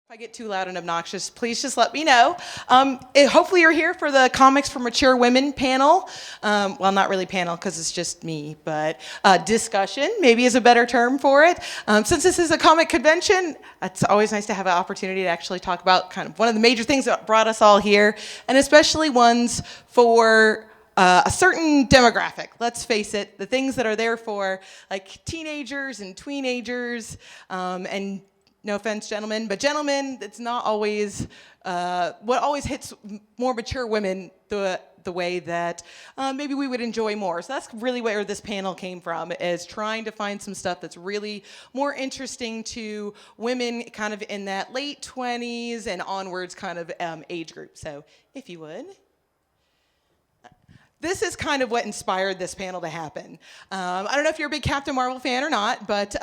If I get too loud and obnoxious, please just let me know. Hopefully you're here for the Comics for Mature Women panel. Well, not really panel because it's just me, but discussion maybe is a better term for it. Since this is a comic convention, it's always nice to have an opportunity to actually talk about kind of one of the major things that brought us all here, and especially ones for a certain demographic. Let's face it, the things that are there for like teenagers and tweenagers and no offense, gentlemen, but gentlemen, it's not always, what always hits more mature women the way that maybe we would enjoy more. So that's really where this panel came from, is trying to find some stuff that's really more interesting to women kind of in that late 20s and onwards kind of age group. So if you would. This is kind of what inspired this panel to happen. I don't know if you're a big Captain Marvel fan or not, but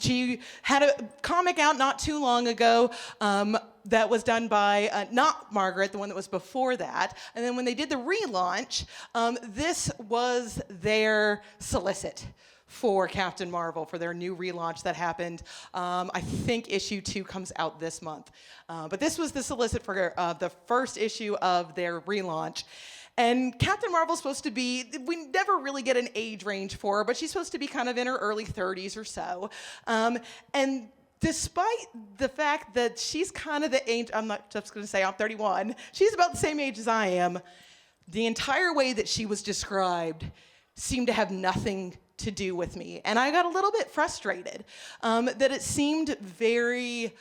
she had a comic out not too long ago that was done by, not Margaret, the one that was before that. And then when they did the relaunch, this was their solicit for Captain Marvel, for their new relaunch that happened. I think issue 2 comes out this month. But this was the solicit for the first issue of their relaunch. And Captain Marvel's supposed to be, we never really get an age range for her, but she's supposed to be kind of in her early 30s or so. And despite the fact that she's kind of the age, I'm not just gonna say I'm 31, she's about the same age as I am, the entire way that she was described seemed to have nothing to do with me. And I got a little bit frustrated that it seemed very,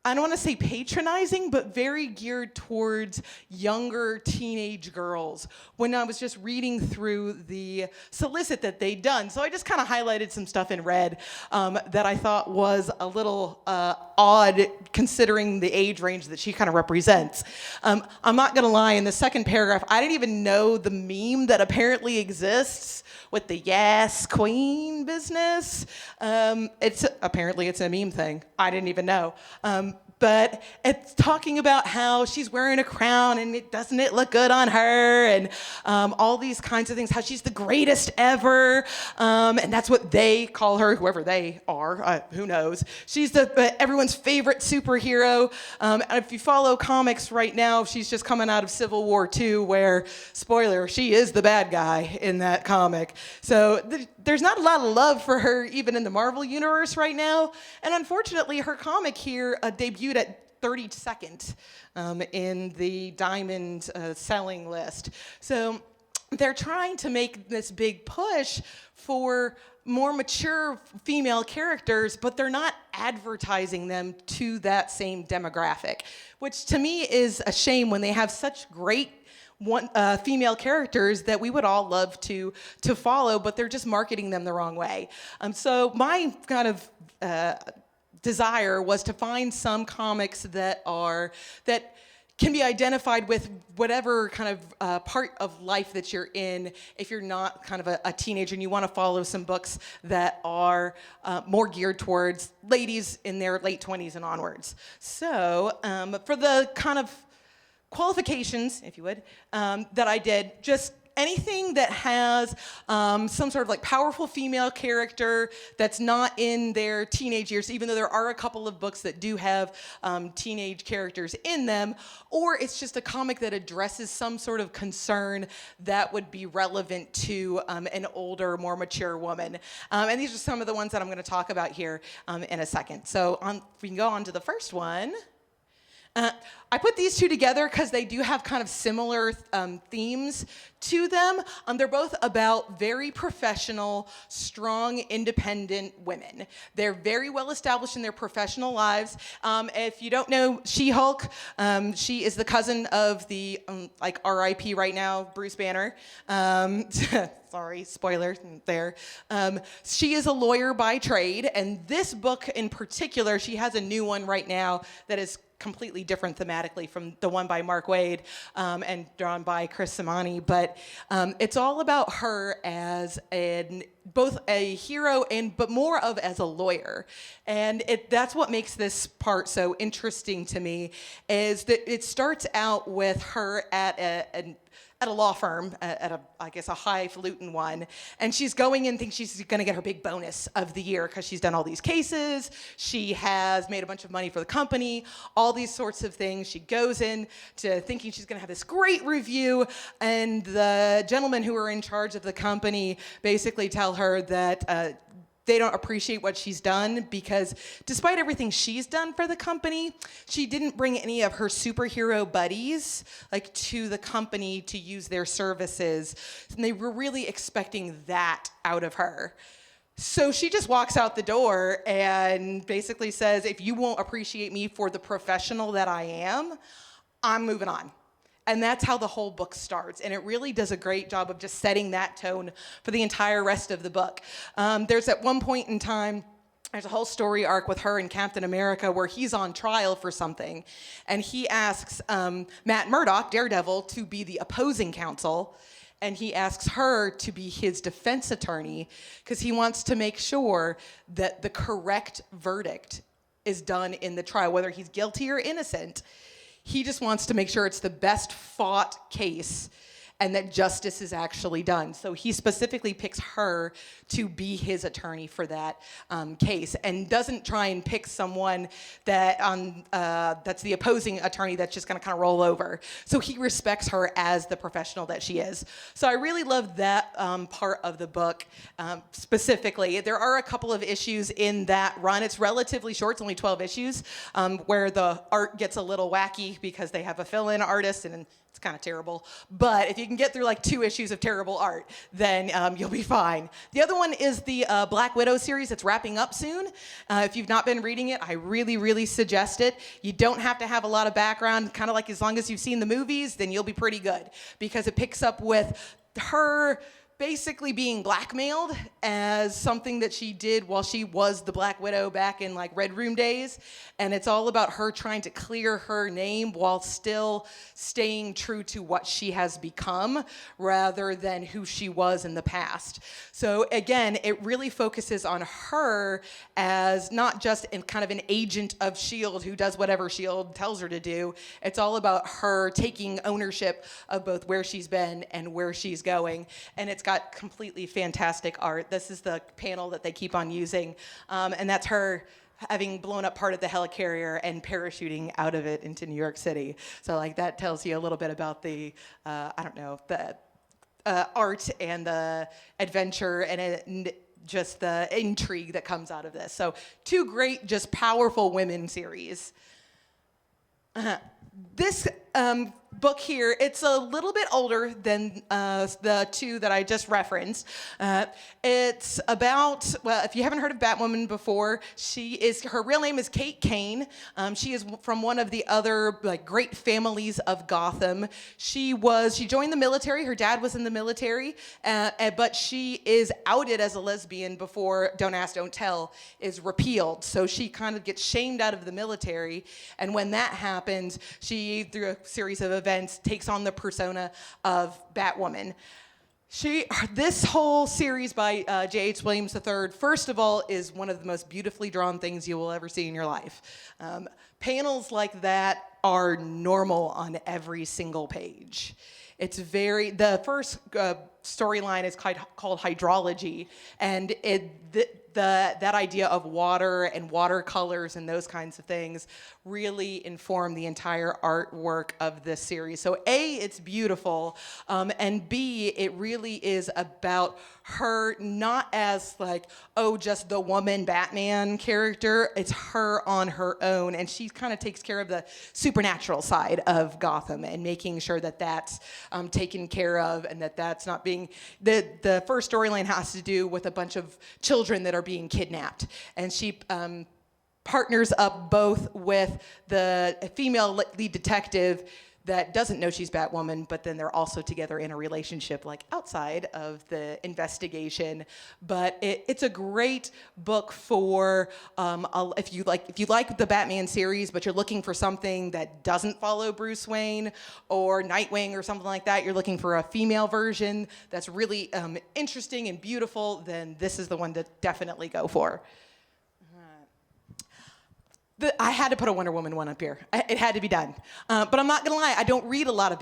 I don't want to say patronizing, but very geared towards younger teenage girls when I was just reading through the solicit that they'd done. So I just kind of highlighted some stuff in red that I thought was a little odd considering the age range that she kind of represents. I'm not going to lie, in the second paragraph, I didn't even know the meme that apparently exists with the yes queen business. Apparently it's a meme thing. I didn't even know. But it's talking about how she's wearing a crown and doesn't it look good on her, and all these kinds of things, how she's the greatest ever, and that's what they call her, whoever they are, who knows. She's everyone's favorite superhero. And if you follow comics right now, she's just coming out of Civil War II, where, spoiler, she is the bad guy in that comic. So there's not a lot of love for her even in the Marvel universe right now, and unfortunately her comic here debuted at 32nd in the Diamond selling list. So they're trying to make this big push for more mature female characters, but they're not advertising them to that same demographic, which to me is a shame when they have such great female characters that we would all love to follow, but they're just marketing them the wrong way. So my kind of desire was to find some comics that can be identified with whatever kind of part of life that you're in if you're not kind of a teenager and you want to follow some books that are more geared towards ladies in their late 20s and onwards. So for the kind of qualifications, if you would, that I did, just anything that has some sort of like powerful female character that's not in their teenage years, even though there are a couple of books that do have teenage characters in them, or it's just a comic that addresses some sort of concern that would be relevant to an older, more mature woman. And these are some of the ones that I'm going to talk about here in a second. So we can go on to the first one. I put these two together because they do have kind of similar themes to them. They're both about very professional, strong, independent women. They're very well established in their professional lives. If you don't know She-Hulk, she is the cousin of the, like R.I.P. right now, Bruce Banner. Sorry, spoiler there. She is a lawyer by trade, and this book in particular, she has a new one right now that is completely different thematically from the one by Mark Waid and drawn by Chris Samani, but it's all about her as both a hero but more of as a lawyer. And that's what makes this part so interesting to me, is that it starts out with her at at a law firm, at a, I guess, a highfalutin one, and she's going in thinking she's going to get her big bonus of the year because she's done all these cases, she has made a bunch of money for the company, all these sorts of things. She goes in to thinking she's going to have this great review, and the gentlemen who are in charge of the company basically tell her that they don't appreciate what she's done because despite everything she's done for the company, she didn't bring any of her superhero buddies like to the company to use their services. And they were really expecting that out of her. So she just walks out the door and basically says, if you won't appreciate me for the professional that I am, I'm moving on. And that's how the whole book starts. And it really does a great job of just setting that tone for the entire rest of the book. There's at one point in time, there's a whole story arc with her and Captain America where he's on trial for something. And he asks Matt Murdock, Daredevil, to be the opposing counsel. And he asks her to be his defense attorney because he wants to make sure that the correct verdict is done in the trial, whether he's guilty or innocent. He just wants to make sure it's the best fought case and that justice is actually done. So he specifically picks her to be his attorney for that case and doesn't try and pick someone that that's the opposing attorney that's just gonna kind of roll over. So he respects her as the professional that she is. So I really love that part of the book specifically. There are a couple of issues in that run. It's relatively short, it's only 12 issues, where the art gets a little wacky because they have a fill-in artist and it's kind of terrible. But if you can get through like 2 issues of terrible art, then you'll be fine. The other one is the Black Widow series that's wrapping up soon. If you've not been reading it, I really, really suggest it. You don't have to have a lot of background, kind of like as long as you've seen the movies, then you'll be pretty good. Because it picks up with her basically being blackmailed as something that she did while she was the Black Widow back in like Red Room days. And it's all about her trying to clear her name while still staying true to what she has become rather than who she was in the past. So again, it really focuses on her as not just in kind of an agent of S.H.I.E.L.D. who does whatever S.H.I.E.L.D. tells her to do. It's all about her taking ownership of both where she's been and where she's going. And it's got completely fantastic art. This is the panel that they keep on using, and that's her having blown up part of the helicarrier and parachuting out of it into New York City. So like that tells you a little bit about the, I don't know, the art and the adventure and just the intrigue that comes out of this. So 2 great, just powerful women series. This book here, it's a little bit older than the 2 that I just referenced. It's about, well, if you haven't heard of Batwoman before, her real name is Kate Kane. She is from one of the other like great families of Gotham. She joined the military. Her dad was in the military, but she is outed as a lesbian before Don't Ask, Don't Tell is repealed. So she kind of gets shamed out of the military. And when that happens, she, through a series of events, takes on the persona of Batwoman. This whole series by J.H. Williams III, first of all, is one of the most beautifully drawn things you will ever see in your life. Panels like that are normal on every single page. It's the first storyline is called hydrology, and that idea of water and watercolors and those kinds of things really inform the entire artwork of this series. So A, it's beautiful, and B, it really is about her not as like, oh, just the woman Batman character. It's her on her own, and she kind of takes care of the supernatural side of Gotham and making sure that that's taken care of and that that's not being, the first storyline has to do with a bunch of children that are being kidnapped, and she partners up both with the female lead detective that doesn't know she's Batwoman, but then they're also together in a relationship like outside of the investigation. But it's a great book for if you like the Batman series, but you're looking for something that doesn't follow Bruce Wayne or Nightwing or something like that. You're looking for a female version that's really interesting and beautiful. Then this is the one to definitely go for. I had to put a Wonder Woman one up here. It had to be done. But I'm not gonna lie, I don't read a lot of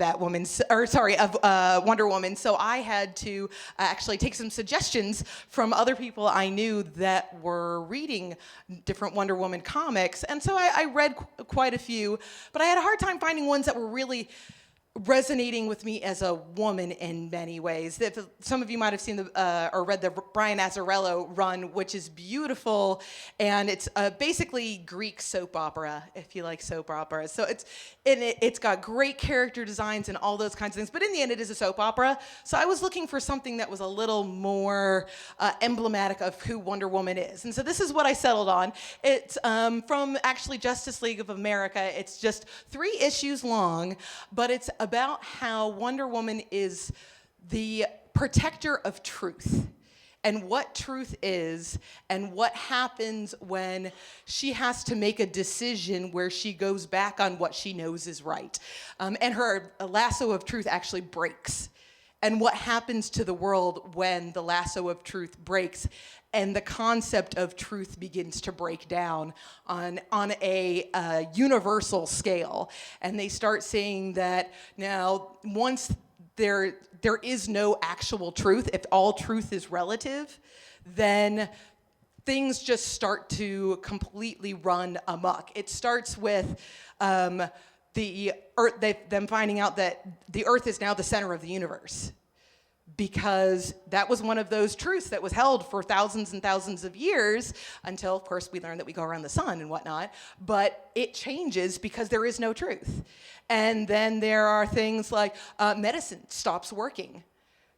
Wonder Woman, so I had to actually take some suggestions from other people I knew that were reading different Wonder Woman comics, and so I read quite a few, but I had a hard time finding ones that were really resonating with me as a woman in many ways. Some of you might have seen or read the Brian Azzarello run, which is beautiful, and it's basically Greek soap opera, if you like soap operas. So it's got great character designs and all those kinds of things, but in the end it is a soap opera. So I was looking for something that was a little more emblematic of who Wonder Woman is. And so this is what I settled on. It's from actually Justice League of America. It's just 3 issues long, but it's about how Wonder Woman is the protector of truth, and what truth is, and what happens when she has to make a decision where she goes back on what she knows is right. And her lasso of truth actually breaks. And what happens to the world when the lasso of truth breaks and the concept of truth begins to break down on a universal scale. And they start saying that now, once there is no actual truth, if all truth is relative, then things just start to completely run amok. It starts with the Earth, them finding out that the Earth is now the center of the universe, because that was one of those truths that was held for thousands and thousands of years until, of course, we learned that we go around the sun and whatnot. But it changes because there is no truth. And then there are things like medicine stops working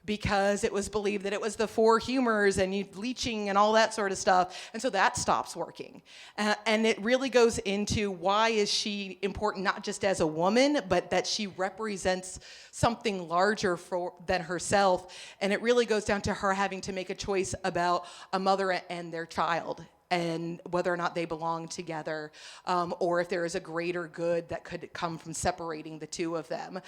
because it was believed that it was the 4 humors and leeching and all that sort of stuff. And so that stops working. And it really goes into why is she important, not just as a woman, but that she represents something larger than herself. And it really goes down to her having to make a choice about a mother and their child, and whether or not they belong together, or if there is a greater good that could come from separating the 2 of them.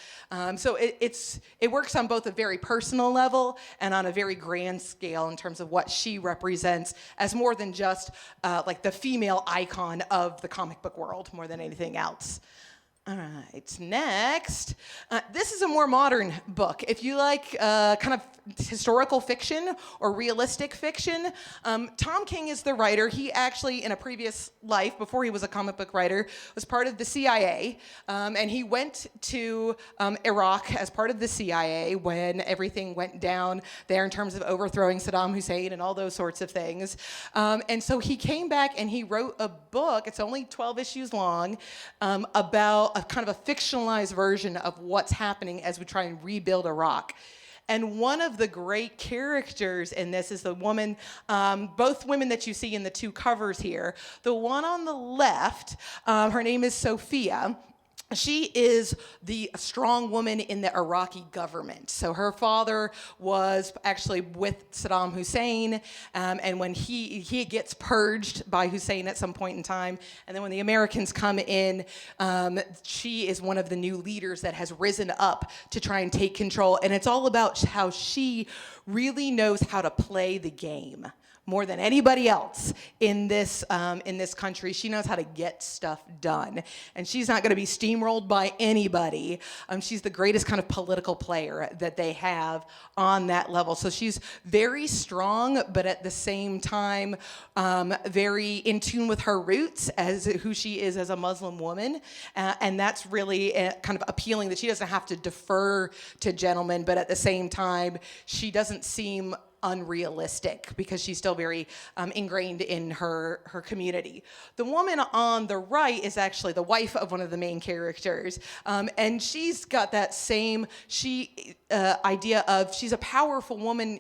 So it works on both a very personal level and on a very grand scale in terms of what she represents as more than just like the female icon of the comic book world, more than anything else. All right, next. This is a more modern book. If you like kind of historical fiction or realistic fiction, Tom King is the writer. He actually, in a previous life, before he was a comic book writer, was part of the CIA. And he went to Iraq as part of the CIA when everything went down there in terms of overthrowing Saddam Hussein and all those sorts of things. And so he came back and he wrote a book, it's only 12 issues long, about a kind of a fictionalized version of what's happening as we try and rebuild Iraq. And one of the great characters in this is the woman, both women that you see in the 2 covers here. The one on the left, her name is Sophia. She is the strong woman in the Iraqi government. So her father was actually with Saddam Hussein, and when he gets purged by Hussein at some point in time, and then when the Americans come in, she is one of the new leaders that has risen up to try and take control. And it's all about how she really knows how to play the game more than anybody else in this country. She knows how to get stuff done. And she's not gonna be steamrolled by anybody. She's the greatest kind of political player that they have on that level. So she's very strong, but at the same time, very in tune with her roots as who she is as a Muslim woman. And that's really kind of appealing, that she doesn't have to defer to gentlemen, but at the same time, she doesn't seem unrealistic because she's still very ingrained in her community. The woman on the right is actually the wife of one of the main characters, and she's got that same idea of she's a powerful woman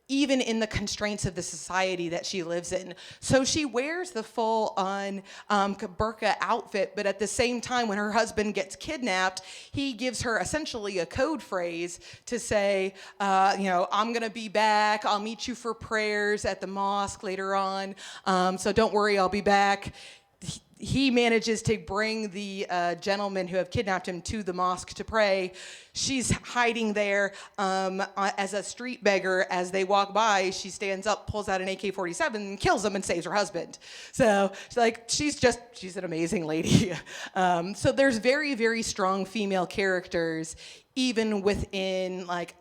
even in the constraints of the society that she lives in. So she wears the full-on burqa outfit, but at the same time, when her husband gets kidnapped, he gives her essentially a code phrase to say, I'm gonna be back, I'll meet you for prayers at the mosque later on, so don't worry, I'll be back. he manages to bring the gentlemen who have kidnapped him to the mosque to pray. She's hiding there as a street beggar. As they walk by, she stands up, pulls out an AK-47, and kills them and saves her husband. So she's an amazing lady. So there's very, very strong female characters even within like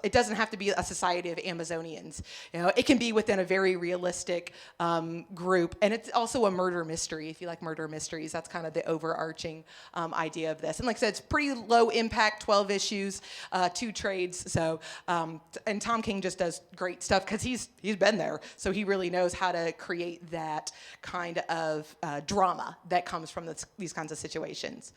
it doesn't have to be a society of Amazonians. You know, it can be within a very realistic group, and it's also a murder mystery. If you like murder mysteries, that's kind of the overarching idea of this. And like I said, it's pretty low impact, 12 issues, 2 trades. So, and Tom King just does great stuff because he's been there, so he really knows how to create that kind of drama that comes from these kinds of situations.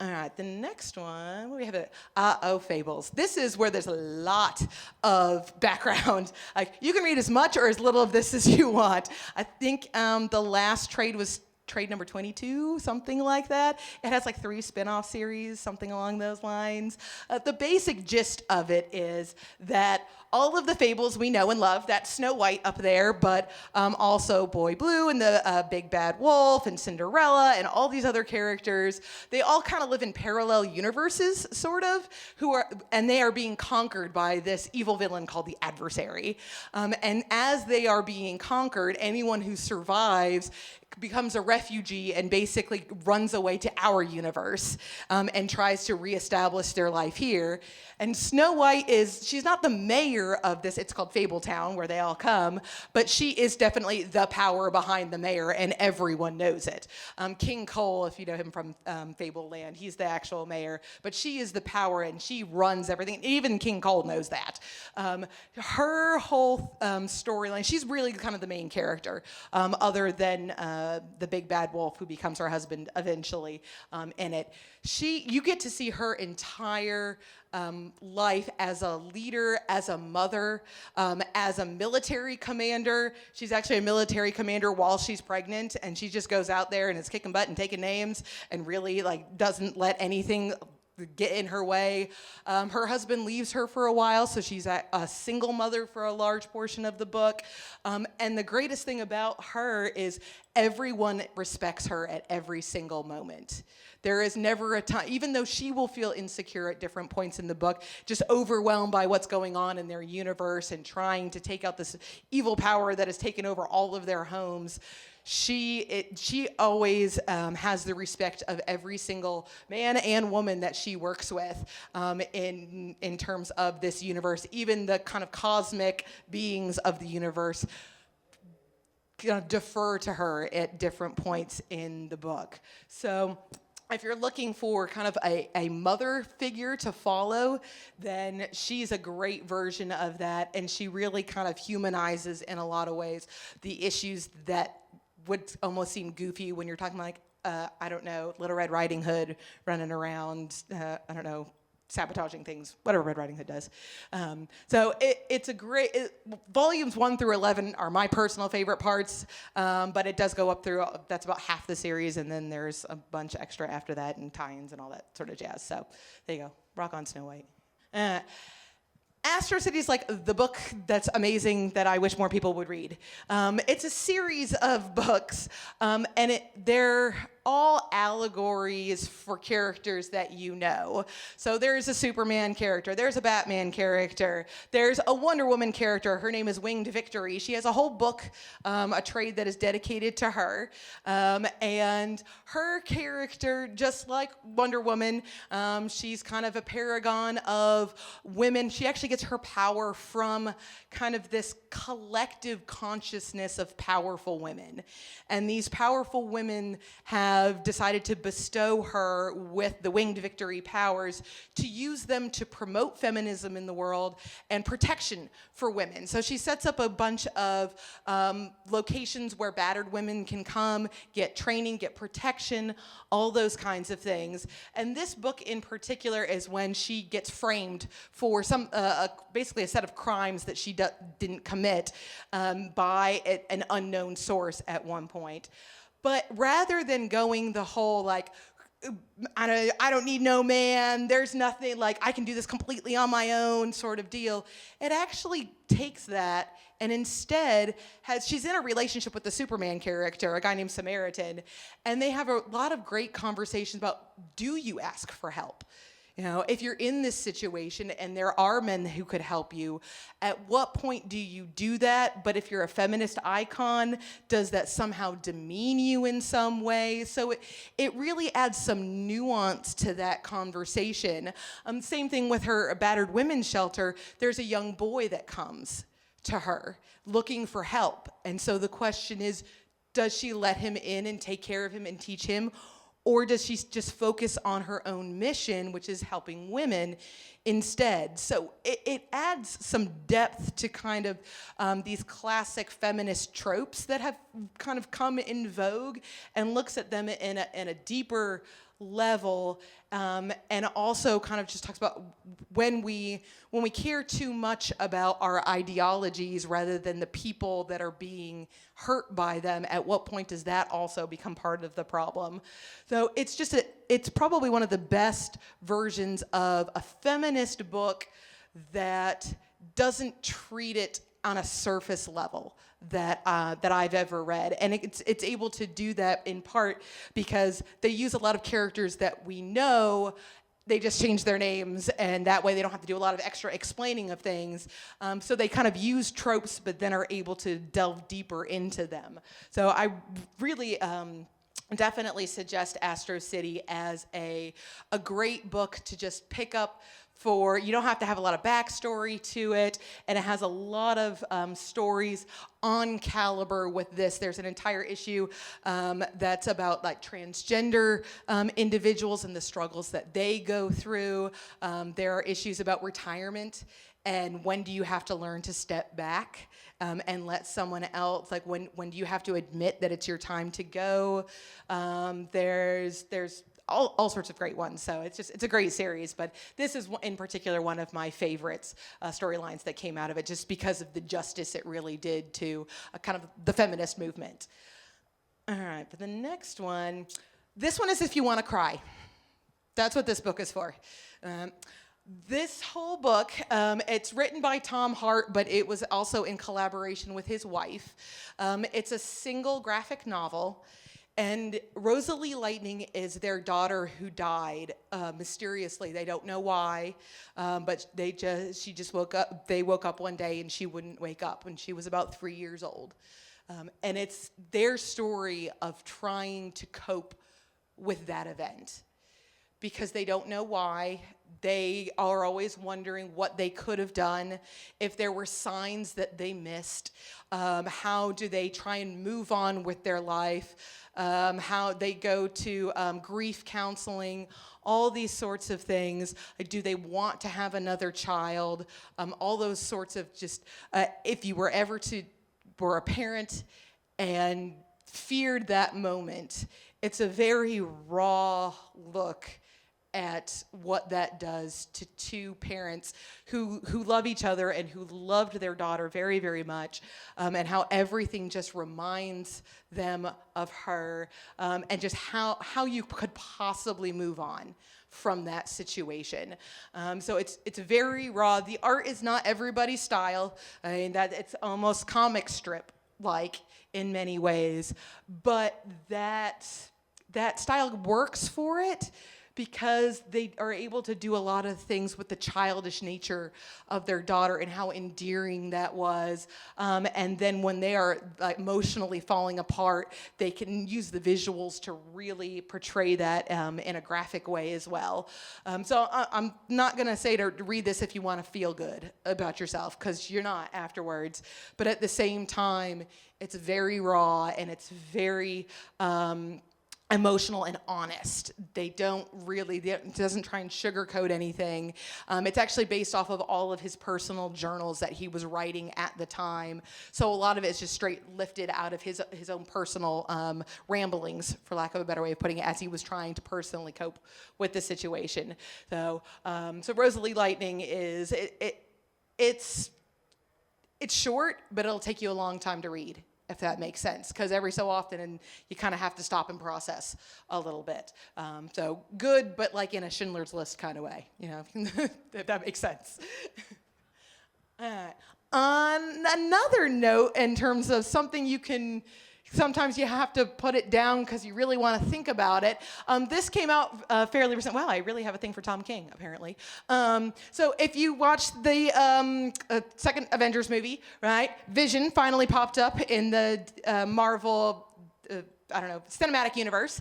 All right, the next one, what do we have? Fables. This is where there's a lot of background. Like, you can read as much or as little of this as you want. I think the last trade was trade number 22, something like that. It has like 3 spin-off series, something along those lines. The basic gist of it is that all of the fables we know and love, that's Snow White up there, but also Boy Blue and the Big Bad Wolf and Cinderella and all these other characters, they all kind of live in parallel universes, sort of, and they are being conquered by this evil villain called the Adversary. And as they are being conquered, anyone who survives becomes a refugee and basically runs away to our universe and tries to reestablish their life here. And Snow White she's not the mayor of this, it's called Fabletown, where they all come, but she is definitely the power behind the mayor, and everyone knows it. King Cole, if you know him from Fableland, he's the actual mayor, but she is the power, and she runs everything. Even King Cole knows that. Her whole storyline, she's really kind of the main character, other than the Big Bad Wolf, who becomes her husband eventually in it. You get to see her entire life as a leader, as a mother, as a military commander. She's actually a military commander while she's pregnant, and she just goes out there and is kicking butt and taking names and really like doesn't let anything get in her way. Her husband leaves her for a while, so she's a single mother for a large portion of the book. And the greatest thing about her is everyone respects her at every single moment. There is never a time, even though she will feel insecure at different points in the book, just overwhelmed by what's going on in their universe and trying to take out this evil power that has taken over all of their homes. She always has the respect of every single man and woman that she works with in terms of this universe. Even the kind of cosmic beings of the universe defer to her at different points in the book. So if you're looking for kind of a mother figure to follow, then she's a great version of that, and she really kind of humanizes in a lot of ways the issues that would almost seem goofy when you're talking like, I don't know, Little Red Riding Hood running around, I don't know, sabotaging things, whatever Red Riding Hood does. So it's a great, volumes 1 through 11 are my personal favorite parts, but it does go up through, that's about half the series, and then there's a bunch extra after that, and tie-ins and all that sort of jazz. So there you go, rock on Snow White. Astro City is like the book that's amazing that I wish more people would read. It's a series of books, and they're all allegories for characters that you know. So there's a Superman character, there's a Batman character, there's a Wonder Woman character. Her name is Winged Victory. She has a whole book, a trade that is dedicated to her. And her character, just like Wonder Woman, she's kind of a paragon of women. She actually gets her power from kind of this collective consciousness of powerful women. And these powerful women have decided to bestow her with the Winged Victory powers to use them to promote feminism in the world and protection for women. So she sets up a bunch of locations where battered women can come, get training, get protection, all those kinds of things. And this book in particular is when she gets framed for some basically a set of crimes that she didn't commit by an unknown source at one point. But rather than going the whole like I don't need no man, there's nothing, like I can do this completely on my own sort of deal. It actually takes that and instead she's in a relationship with the Superman character, a guy named Samaritan, and they have a lot of great conversations about, do you ask for help? You know, if you're in this situation and there are men who could help you, at what point do you do that? But if you're a feminist icon, does that somehow demean you in some way? So it really adds some nuance to that conversation. Same thing with her battered women's shelter. There's a young boy that comes to her looking for help. And so the question is, does she let him in and take care of him and teach him? Or does she just focus on her own mission, which is helping women instead? So it adds some depth to kind of these classic feminist tropes that have kind of come in vogue, and looks at them in a deeper level, and also kind of just talks about when we care too much about our ideologies rather than the people that are being hurt by them, at what point does that also become part of the problem? So it's probably one of the best versions of a feminist book that doesn't treat it on a surface level that I've ever read. And it's able to do that in part because they use a lot of characters that we know. They just change their names, and that way they don't have to do a lot of extra explaining of things. So they kind of use tropes, but then are able to delve deeper into them. So I really definitely suggest Astro City as a great book to just pick up. You don't have to have a lot of backstory to it, and it has a lot of stories on caliber with this. There's an entire issue that's about like transgender individuals and the struggles that they go through. There are issues about retirement and when do you have to learn to step back and let someone else, like when do you have to admit that it's your time to go? There's all sorts of great ones. So it's a great series, but this is in particular one of my favorites storylines that came out of it, just because of the justice it really did to kind of the feminist movement. All right, but the next one, this one is if you want to cry. That's what this book is for. This whole book, it's written by Tom Hart, but it was also in collaboration with his wife. It's a single graphic novel. And Rosalie Lightning is their daughter who died mysteriously. They don't know why, but she just woke up. They woke up one day and she wouldn't wake up when she was about 3 years old. And it's their story of trying to cope with that event because they don't know why. They are always wondering what they could have done, if there were signs that they missed. How do they try and move on with their life? How they go to grief counseling, all these sorts of things. Do they want to have another child? All those sorts of just, if you were ever were a parent and feared that moment, it's a very raw look at what that does to two parents who love each other and who loved their daughter very, very much, and how everything just reminds them of her, and just how you could possibly move on from that situation. So it's very raw. The art is not everybody's style. I mean, that it's almost comic strip like in many ways, but that style works for it, because they are able to do a lot of things with the childish nature of their daughter and how endearing that was. And then when they are emotionally falling apart, they can use the visuals to really portray that in a graphic way as well. So I'm not gonna say to read this if you wanna feel good about yourself, because you're not afterwards. But at the same time, it's very raw and it's very, emotional and honest. It doesn't try and sugarcoat anything. It's actually based off of all of his personal journals that he was writing at the time. So a lot of it is just straight lifted out of his own personal ramblings, for lack of a better way of putting it, as he was trying to personally cope with the situation. So Rosalie Lightning is, it's short, but it'll take you a long time to read. if that makes sense, because every so often and you kind of have to stop and process a little bit. So good, but like in a Schindler's List kind of way, if that makes sense. On another note, in terms of something sometimes you have to put it down because you really want to think about it. This came out fairly recent. Wow, I really have a thing for Tom King, apparently. So if you watched the second Avengers movie, right? Vision finally popped up in the Marvel, cinematic universe.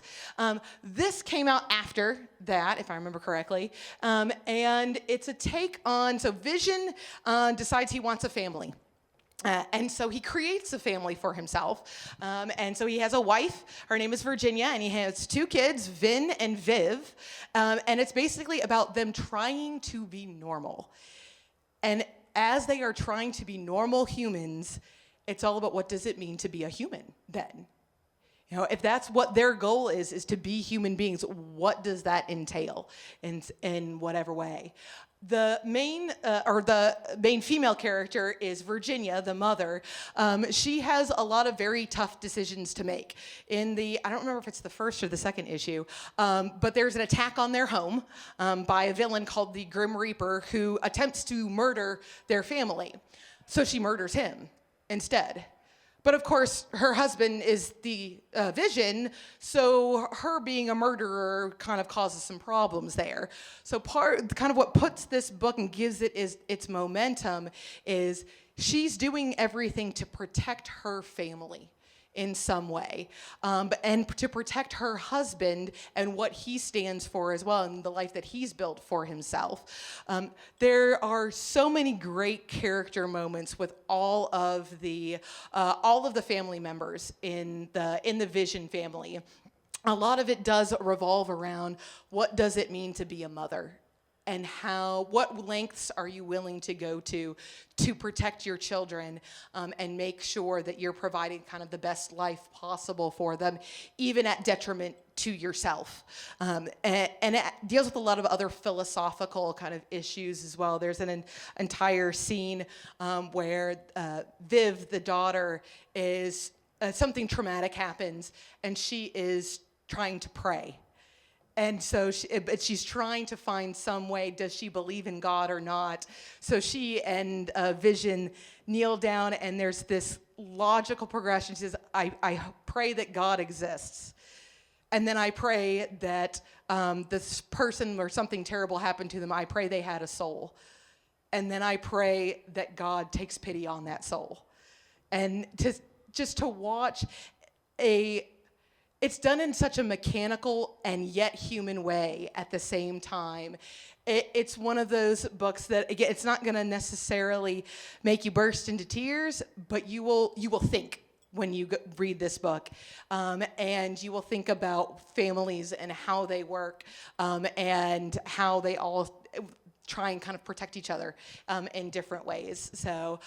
This came out after that, if I remember correctly. And it's a take on, so Vision decides he wants a family. And so he creates a family for himself. And so he has a wife, her name is Virginia, and he has 2 kids, Vin and Viv. And it's basically about them trying to be normal. And as they are trying to be normal humans, it's all about what does it mean to be a human then? If that's what their goal is to be human beings, what does that entail in whatever way? The main female character is Virginia, the mother. She has a lot of very tough decisions to make. I don't remember if it's the first or the second issue, but there's an attack on their home by a villain called the Grim Reaper who attempts to murder their family. So she murders him instead. But of course, her husband is the Vision, so her being a murderer kind of causes some problems there. So kind of what puts this book and gives it its momentum is she's doing everything to protect her family in some way, and to protect her husband and what he stands for as well, and the life that he's built for himself. There are so many great character moments with all of the family members in the Vision family. A lot of it does revolve around what does it mean to be a mother, and what lengths are you willing to go to protect your children, and make sure that you're providing kind of the best life possible for them, even at detriment to yourself. And it deals with a lot of other philosophical kind of issues as well. There's an entire scene where Viv, the daughter, is something traumatic happens, and she is trying to pray. And so she's trying to find some way, does she believe in God or not? So she and Vision kneel down, and there's this logical progression. She says, I pray that God exists. And then I pray that this person or something terrible happened to them. I pray they had a soul. And then I pray that God takes pity on that soul. And to watch it's done in such a mechanical and yet human way at the same time. It's one of those books that, again, it's not going to necessarily make you burst into tears, but you will think when you read this book, and you will think about families and how they work, and how they all try and kind of protect each other in different ways. So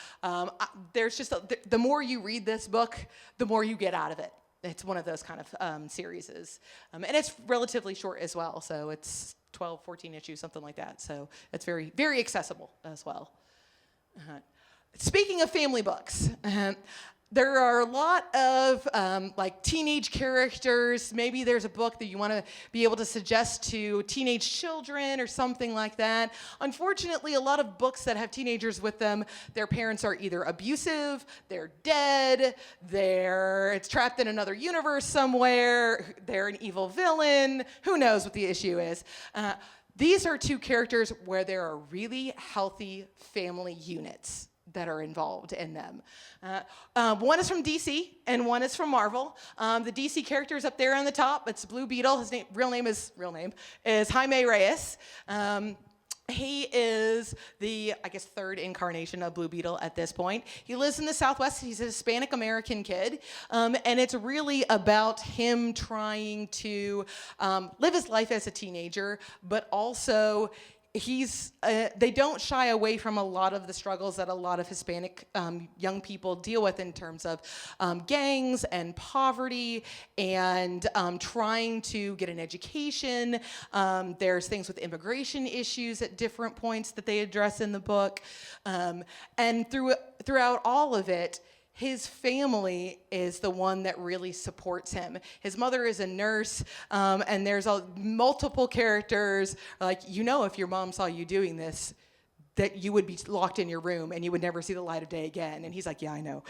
there's just the more you read this book, the more you get out of it. It's one of those kind of series. And it's relatively short as well, so it's 12, 14 issues, something like that. So it's very, very accessible as well. Speaking of family books, there are a lot of like teenage characters. Maybe there's a book that you want to be able to suggest to teenage children or something like that. Unfortunately, a lot of books that have teenagers with them, their parents are either abusive, they're dead, it's trapped in another universe somewhere, they're an evil villain, who knows what the issue is. These are 2 characters where there are really healthy family units that are involved in them. One is from DC and one is from Marvel. The DC character is up there on the top. It's Blue Beetle. His real name is Jaime Reyes. He is the, 3rd incarnation of Blue Beetle at this point. He lives in the Southwest. He's a Hispanic American kid. And it's really about him trying to live his life as a teenager, but also they don't shy away from a lot of the struggles that a lot of Hispanic young people deal with in terms of gangs and poverty and trying to get an education. There's things with immigration issues at different points that they address in the book. And throughout all of it, his family is the one that really supports him. His mother is a nurse, and there's multiple characters, like, if your mom saw you doing this, that you would be locked in your room and you would never see the light of day again. And he's like, yeah, I know.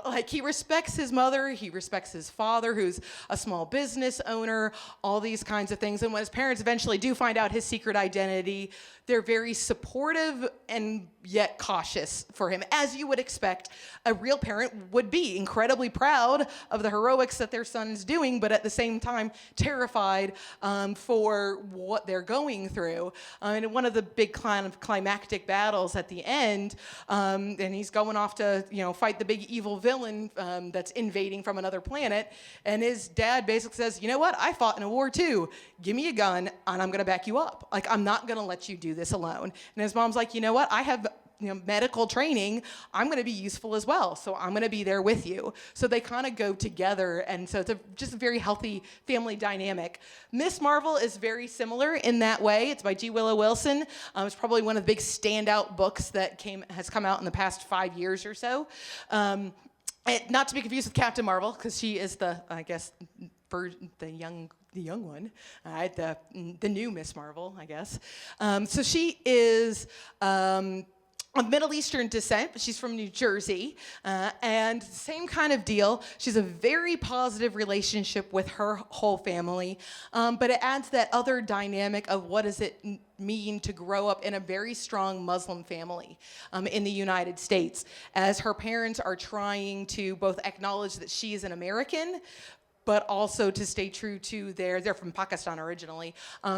Like, he respects his mother, he respects his father, who's a small business owner, all these kinds of things. And when his parents eventually do find out his secret identity, they're very supportive and yet cautious for him, as you would expect a real parent would be. Incredibly proud of the heroics that their son's doing, but at the same time terrified for what they're going through. And one of the big climactic battles at the end, and he's going off to fight the big evil villain that's invading from another planet, and his dad basically says, you know what, I fought in a war too. Give me a gun and I'm gonna back you up. Like, I'm not gonna let you do this alone. And his mom's like, you know what, I have medical training, I'm going to be useful as well, so I'm going to be there with you. So they kind of go together, and so it's just a very healthy family dynamic. Miss Marvel is very similar in that way. It's by G. Willow Wilson. It's probably one of the big standout books that has come out in the past 5 years or so. Not to be confused with Captain Marvel, because she is the young one, the new Miss Marvel, I guess. So she is of Middle Eastern descent, but she's from New Jersey, and same kind of deal. She's a very positive relationship with her whole family, but it adds that other dynamic of what does it mean to grow up in a very strong Muslim family in the United States, as her parents are trying to both acknowledge that she is an American, but also to stay true to they're from Pakistan originally,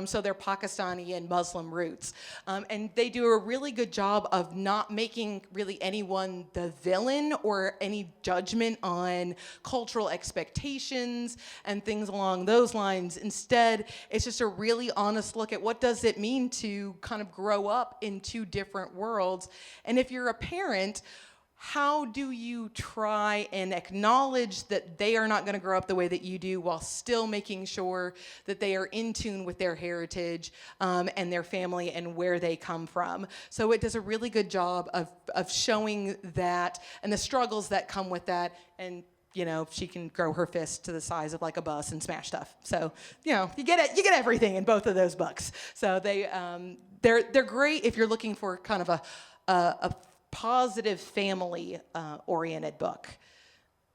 so they're Pakistani and Muslim roots. And they do a really good job of not making really anyone the villain or any judgment on cultural expectations and things along those lines. Instead, it's just a really honest look at what does it mean to kind of grow up in two different worlds. And if you're a parent, how do you try and acknowledge that they are not going to grow up the way that you do while still making sure that they are in tune with their heritage and their family and where they come from? So it does a really good job of showing that and the struggles that come with that. And she can grow her fist to the size of like a bus and smash stuff. So, you get everything in both of those books. So they're great if you're looking for kind of a positive family oriented book.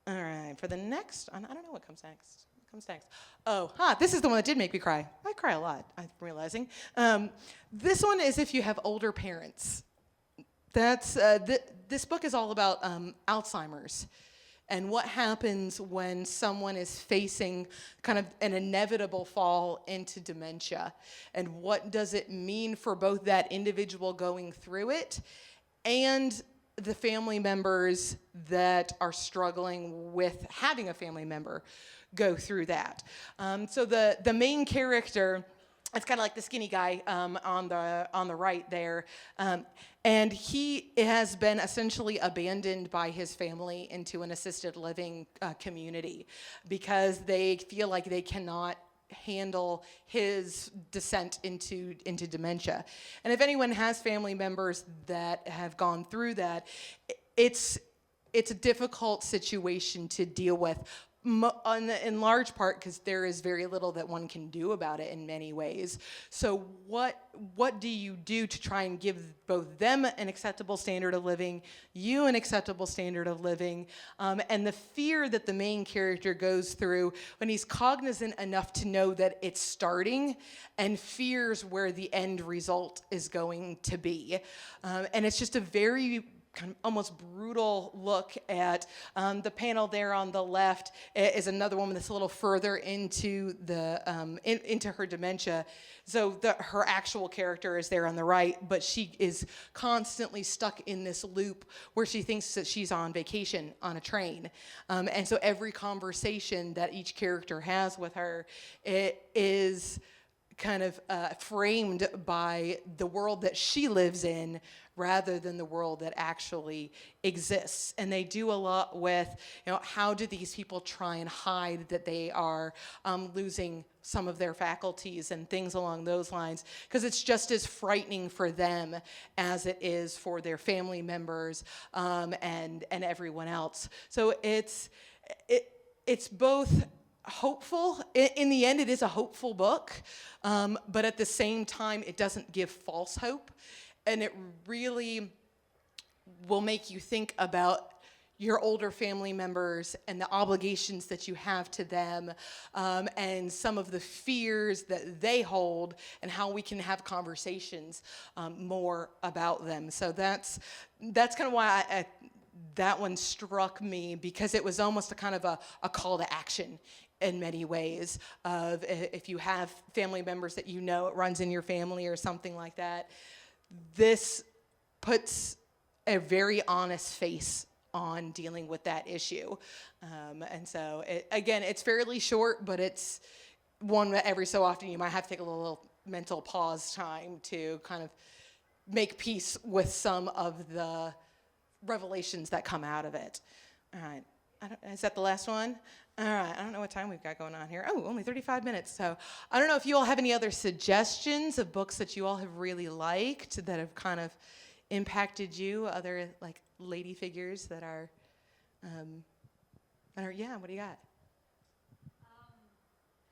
All right, for the next, I don't know what comes next. This is the one that did make me cry. I cry a lot, I'm realizing. This one is if you have older parents. That's this book is all about Alzheimer's and what happens when someone is facing kind of an inevitable fall into dementia, and what does it mean for both that individual going through it and the family members that are struggling with having a family member go through that. So the main character, it's kind of like the skinny guy on the right there, and he has been essentially abandoned by his family into an assisted living community because they feel like they cannot handle his descent into dementia. And if anyone has family members that have gone through that, it's a difficult situation to deal with, in large part because there is very little that one can do about it in many ways. So what do you do to try and give both them an acceptable standard of living, you an acceptable standard of living, and the fear that the main character goes through when he's cognizant enough to know that it's starting and fears where the end result is going to be. And it's just a very kind of almost brutal look at the panel there on the left is another woman that's a little further into into her dementia. So her actual character is there on the right, but she is constantly stuck in this loop where she thinks that she's on vacation on a train. And so every conversation that each character has with her, it is kind of framed by the world that she lives in rather than the world that actually exists. And they do a lot with, how do these people try and hide that they are losing some of their faculties and things along those lines, because it's just as frightening for them as it is for their family members and everyone else. So it's both hopeful. In the end, it is a hopeful book, but at the same time, it doesn't give false hope, and it really will make you think about your older family members and the obligations that you have to them, and some of the fears that they hold, and how we can have conversations more about them. So that's kind of why that one struck me, because it was almost a kind of a call to action in many ways, of if you have family members that it runs in your family or something like that. This puts a very honest face on dealing with that issue. And so, again, it's fairly short, but it's one that every so often you might have to take a little mental pause time to kind of make peace with some of the revelations that come out of it. All right. Is that the last one? All right. I don't know what time we've got going on here. Oh, only 35 minutes. So I don't know if you all have any other suggestions of books that you all have really liked that have kind of impacted you, other like lady figures that are, yeah, what do you got?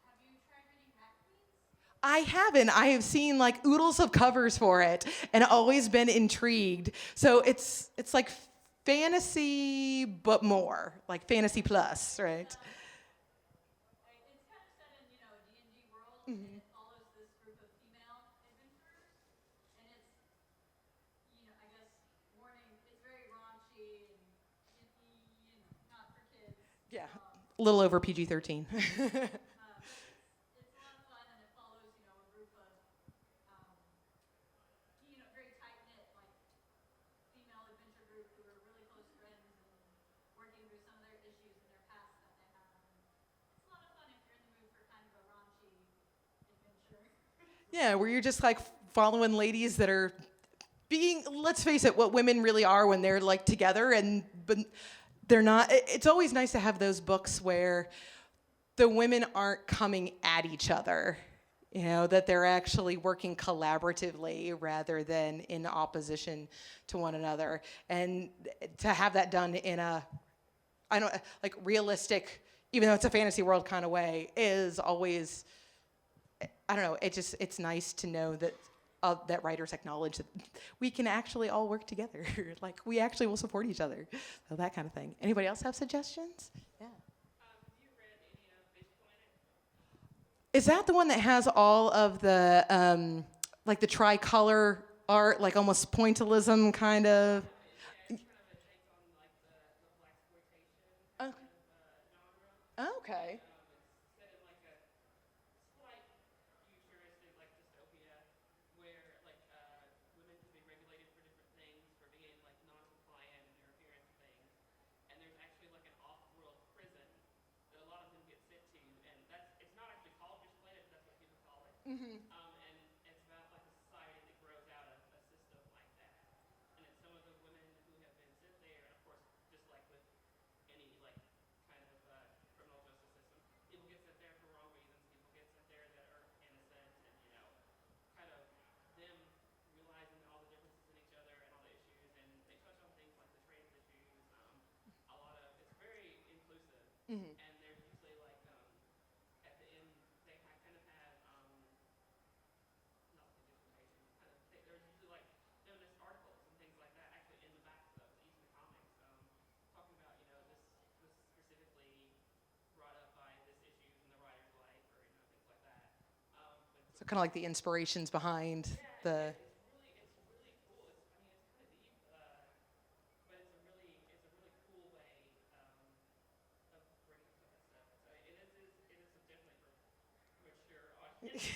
Have you tried reading Cat Queens? I haven't. I have seen like oodles of covers for it and always been intrigued. So it's like fantasy, but more like fantasy plus, right? It's kind of set in, a D&D world, and it follows this group of female adventurers, and it's, I guess, warning, it's very raunchy and icky and not for kids. Yeah, a little over PG-13. But it's a lot of fun, and it follows, a group of, um, very tight-knit, like, female adventure group who are really close friends and working through some of their issues in their past that they have. And it's a lot of fun if you're in the mood for kind of a raunchy adventure. Yeah, where you're just like following ladies that are being, let's face it, what women really are when they're like together, but they're not. It's always nice to have those books where the women aren't coming at each other, that they're actually working collaboratively rather than in opposition to one another. And to have that done in a, I don't like realistic, even though it's a fantasy world kind of way, is always, I don't know, it's nice to know that that writers acknowledge that we can actually all work together. Like we actually will support each other. So that kind of thing. Anybody else have suggestions? Yeah. Have you read any of Fish Planet? Is that the one that has all of the like the tricolor art, like almost pointillism kind of? Yeah, it's kind of a take on like the black exploitation Oh, kind of genre. okay. It's set in like a slight futuristic like dystopia where like women can be regulated for different things for being like non-compliant in their appearance and things. And there's actually like an off-world prison that a lot of them get sent to, and it's not actually called Fish Planet, but that's what people call it. And it's about like a society that grows out of a system like that. And it's some of the women who have been sent there, and of course, just like with any like kind of criminal justice system, people get sent there for wrong reasons. People get sent there that are innocent, and kind of them realizing all the differences in each other and all the issues, and they touch on things like the trans issues. A lot of it's very inclusive, and there's usually like at the end they kind of have not like a dissertation, kind of there's usually like feminist articles and things like that actually in the back of each of the comics, talking about this was specifically brought up by this issues in the writer's life or things like that. But So kind of like the inspirations behind the. it's really cool. I mean, it's kind of deep, but it's a really cool way of bringing up some of that stuff. It is definitely for mature audiences.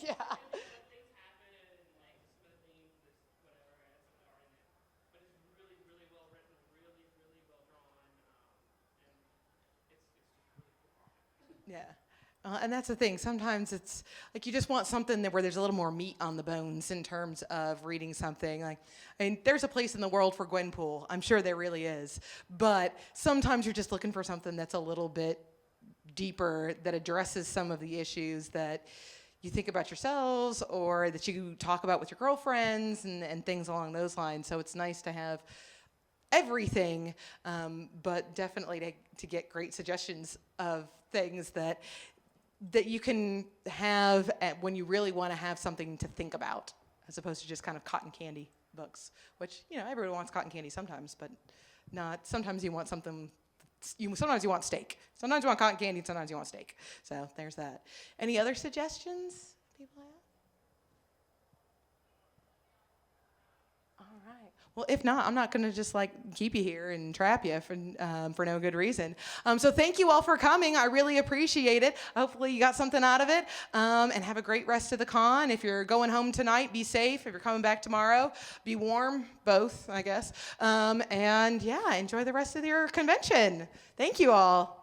Yeah. Let things happen and like some of the themes, this whatever, and some of the art in it. But it's really, really well written, really, really well drawn, and it's just really cool art. Yeah. And that's the thing. Sometimes it's like you just want something where there's a little more meat on the bones in terms of reading something. Like, I mean, there's a place in the world for Gwenpool. I'm sure there really is. But sometimes you're just looking for something that's a little bit deeper, that addresses some of the issues that you think about yourselves or that you talk about with your girlfriends and things along those lines. So it's nice to have everything, but definitely to get great suggestions of things that you can have when you really want to have something to think about, as opposed to just kind of cotton candy books, which, everyone wants cotton candy sometimes, but not, sometimes you want something, sometimes you want steak. Sometimes you want cotton candy, sometimes you want steak. So there's that. Any other suggestions people have? All right. Well, if not, I'm not going to just keep you here and trap you for no good reason. So thank you all for coming. I really appreciate it. Hopefully you got something out of it. And have a great rest of the con. If you're going home tonight, be safe. If you're coming back tomorrow, be warm. Both, I guess. And yeah, enjoy the rest of your convention. Thank you all.